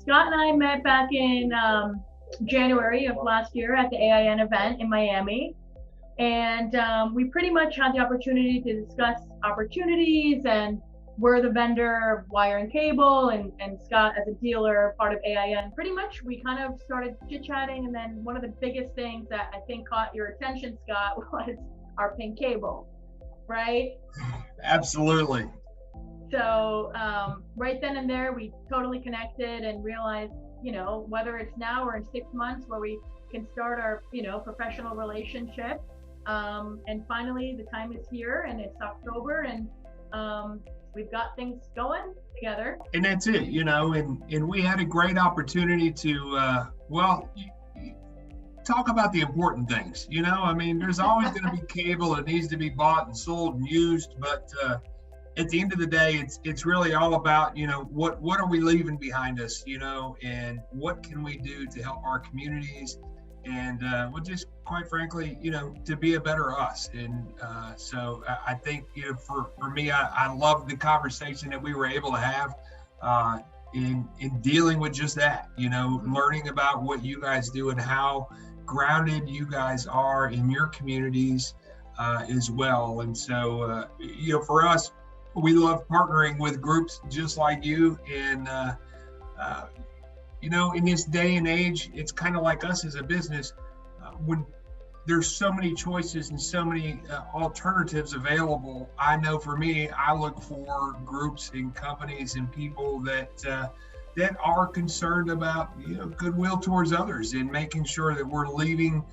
Scott and I met back in January of last year at the AIN event in Miami. And we pretty much had the opportunity to discuss opportunities, and we're the vendor of wire and cable, and Scott as a dealer, part of AIN. Pretty much we kind of started chit-chatting, and then one of the biggest things that I think caught your attention, Scott, was our pink cable, right? Absolutely. So right then and there, we totally connected and realized, whether it's now or in 6 months where we can start our, professional relationship. And finally, the time is here, and it's October, and we've got things going together. And that's it, and we had a great opportunity to, talk about the important things. There's always going to be cable that needs to be bought and sold and used, but at the end of the day, it's really all about, what are we leaving behind us, and what can we do to help our communities, and just quite frankly, to be a better us. And so I think, for me, I love the conversation that we were able to have in dealing with just that, learning about what you guys do and how grounded you guys are in your communities as well. And so, for us, we love partnering with groups just like you. And, in this day and age, it's kind of like us as a business. When there's so many choices and so many alternatives available, I know for me, I look for groups and companies and people that are concerned about, goodwill towards others and making sure that we're leaving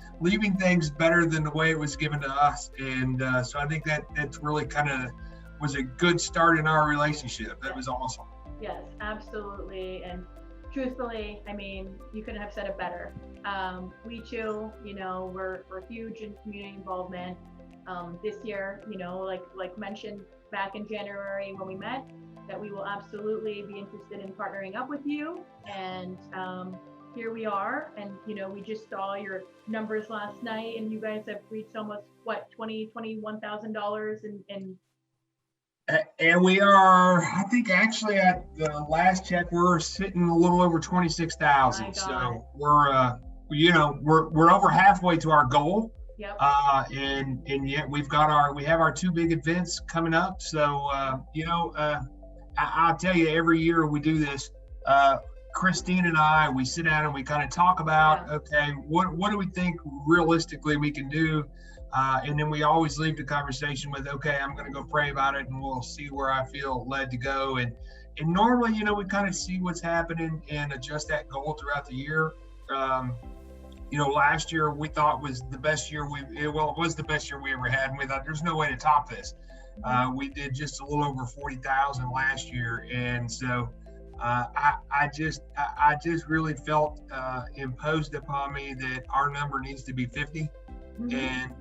things better than the way it was given to us. And so I think that's really kind of was a good start in our relationship. That was awesome. Yes, absolutely. And truthfully, you couldn't have said it better. We too, we're huge in community involvement. This year, like mentioned back in January when we met, that we will absolutely be interested in partnering up with you. And here we are. And, we just saw your numbers last night, and you guys have reached almost, $21,000 in and we are, I think, actually at the last check, we're sitting a little over 26,000. So we're over halfway to our goal. Yep. And yet we have our two big events coming up. So I'll tell you, every year we do this. Christine and I, we sit down and we kind of talk about, okay, what do we think realistically we can do? And then we always leave the conversation with, okay, I'm going to go pray about it, and we'll see where I feel led to go. And normally, we kind of see what's happening and adjust that goal throughout the year. Last year we thought was the best year it was the best year we ever had. And we thought there's no way to top this. We did just a little over 40,000 last year. And so I just really felt imposed upon me that our number needs to be 50. And,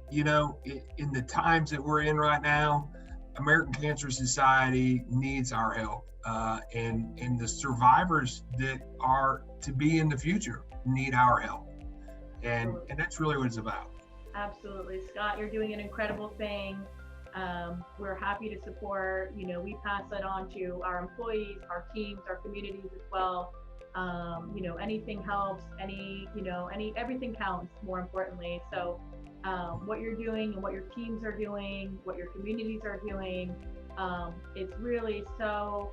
in the times that we're in right now, American Cancer Society needs our help. And the survivors that are to be in the future need our help. And that's really what it's about. Absolutely. Scott, you're doing an incredible thing. We're happy to support. We pass that on to our employees, our teams, our communities as well. Anything helps, everything counts, more importantly. So what you're doing and what your teams are doing, what your communities are doing, it's really so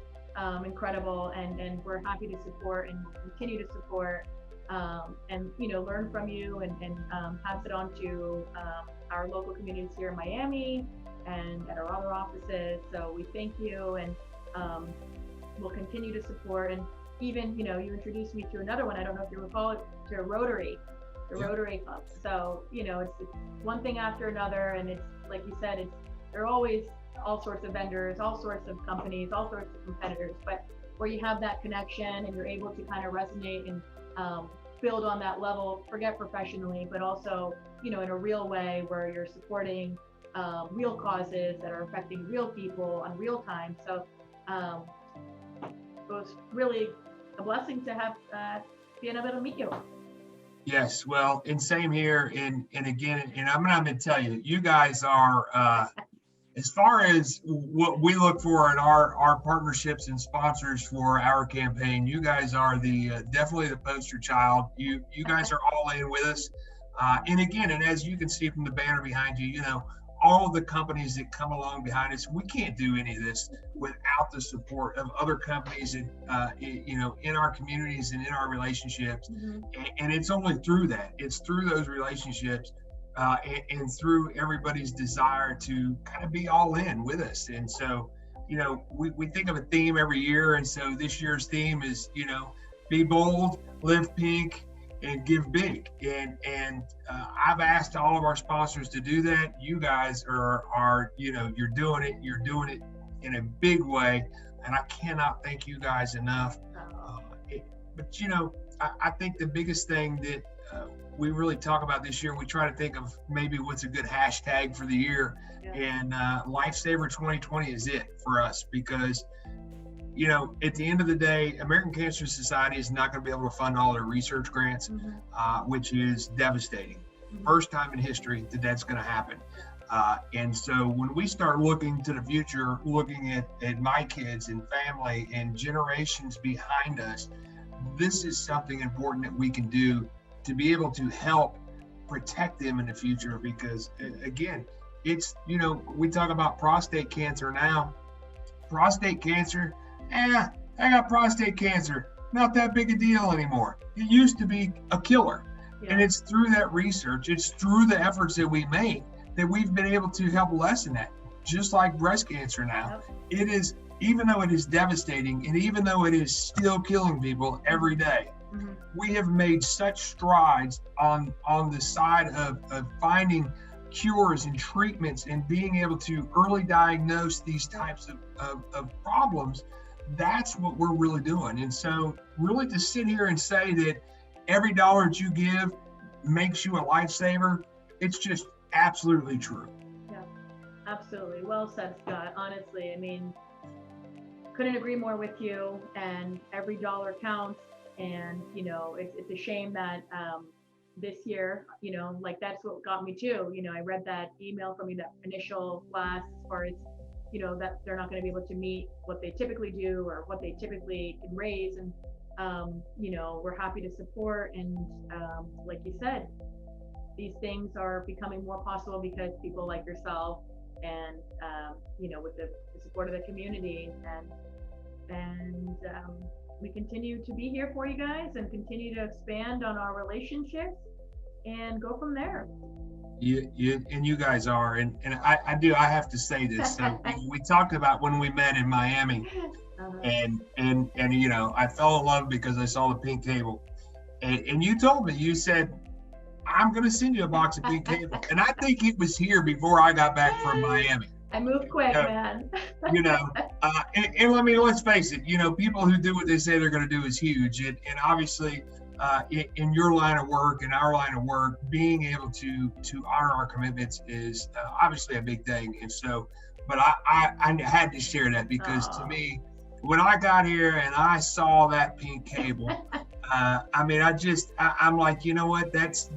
incredible, and we're happy to support and continue to support, and learn from you, and pass it on to our local communities here in Miami and at our other offices. So we thank you, and we'll continue to support. And even, you introduced me to another one. I don't know if you recall it, to Rotary Club. So, it's one thing after another. And it's, like you said, there are always all sorts of vendors, all sorts of companies, all sorts of competitors, but where you have that connection and you're able to kind of resonate and build on that level, forget professionally, but also, in a real way where you're supporting real causes that are affecting real people on real time. So it was really a blessing to have been able to meet you. Yes, well, and same here. And again, and I'm going to tell you, you guys are As far as what we look for in our partnerships and sponsors for our campaign, you guys are the definitely the poster child. You guys are all in with us, and again, and as you can see from the banner behind you, all of the companies that come along behind us, we can't do any of this without the support of other companies and in our communities and in our relationships. And it's only through that. It's through those relationships. And through everybody's desire to kind of be all in with us. And so, we think of a theme every year. And so this year's theme is, be bold, live pink, and give big. And I've asked all of our sponsors to do that. You guys are you're doing it in a big way. And I cannot thank you guys enough. But I think the biggest thing that we really talk about this year, we try to think of maybe what's a good hashtag for the year. And Lifesaver 2020 is it for us, because at the end of the day, American Cancer Society is not going to be able to fund all their research grants, which is devastating. First time in history that's going to happen. And so when we start looking to the future, looking at my kids and family and generations behind us, this is something important that we can do to be able to help protect them in the future. Because again, it's, we talk about prostate cancer now. Prostate cancer, I got prostate cancer, not that big a deal anymore. It used to be a killer. And it's through that research, it's through the efforts that we made that we've been able to help lessen that. Just like breast cancer now, it is, even though it is devastating and even though it is still killing people every day, we have made such strides on the side of finding cures and treatments and being able to early diagnose these types of problems. That's what we're really doing. And so really to sit here and say that every dollar that you give makes you a lifesaver, it's just absolutely true. Yeah, absolutely. Well said, Scott. Honestly, I mean, couldn't agree more with you. And every dollar counts. And, it's a shame that this year, that's what got me too. I read that email from you, that initial blast, as far as, that they're not going to be able to meet what they typically do or what they typically can raise. And, we're happy to support. And like you said, these things are becoming more possible because people like yourself and, with the support of the community and we continue to be here for you guys and continue to expand on our relationships and go from there. You guys are, and I have to say this. So we talked about when we met in Miami, and I fell in love because I saw the pink table, and you told me, you said, I'm going to send you a box of pink table, and I think it was here before I got back from Miami. I moved quick, man. And I mean, let's face it, people who do what they say they're going to do is huge. And obviously, in your line of work, in our line of work, being able to honor our commitments is obviously a big thing. And so, but I had to share that because to me, when I got here and I saw that pink cable, I'm like, you know what, that's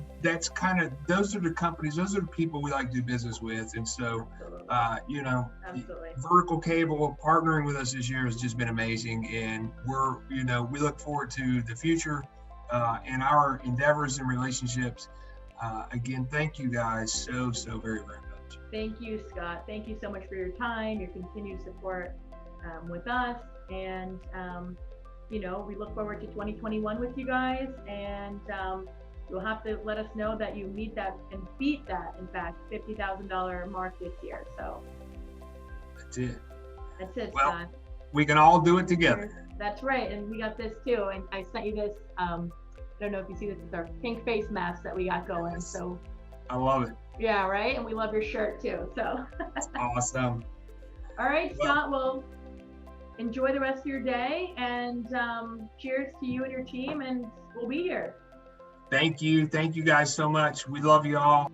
kind of, those are the companies, those are the people we like to do business with. And so, Absolutely. Vertical Cable partnering with us this year has just been amazing. And we look forward to the future and our endeavors and relationships. Again, thank you guys so very, very much. Thank you, Scott. Thank you so much for your time, your continued support with us. And, we look forward to 2021 with you guys. And you'll have to let us know that you meet that and beat that, in fact, $50,000 mark this year. So that's it. That's it, well, Scott. We can all do it together. That's right. And we got this too. And I sent you this. I don't know if you see this. It's our pink face mask that we got going. So I love it. Yeah, right. And we love your shirt too. So that's awesome. All right, Scott. Well, enjoy the rest of your day, and cheers to you and your team. And we'll be here. Thank you. Thank you guys so much. We love you all.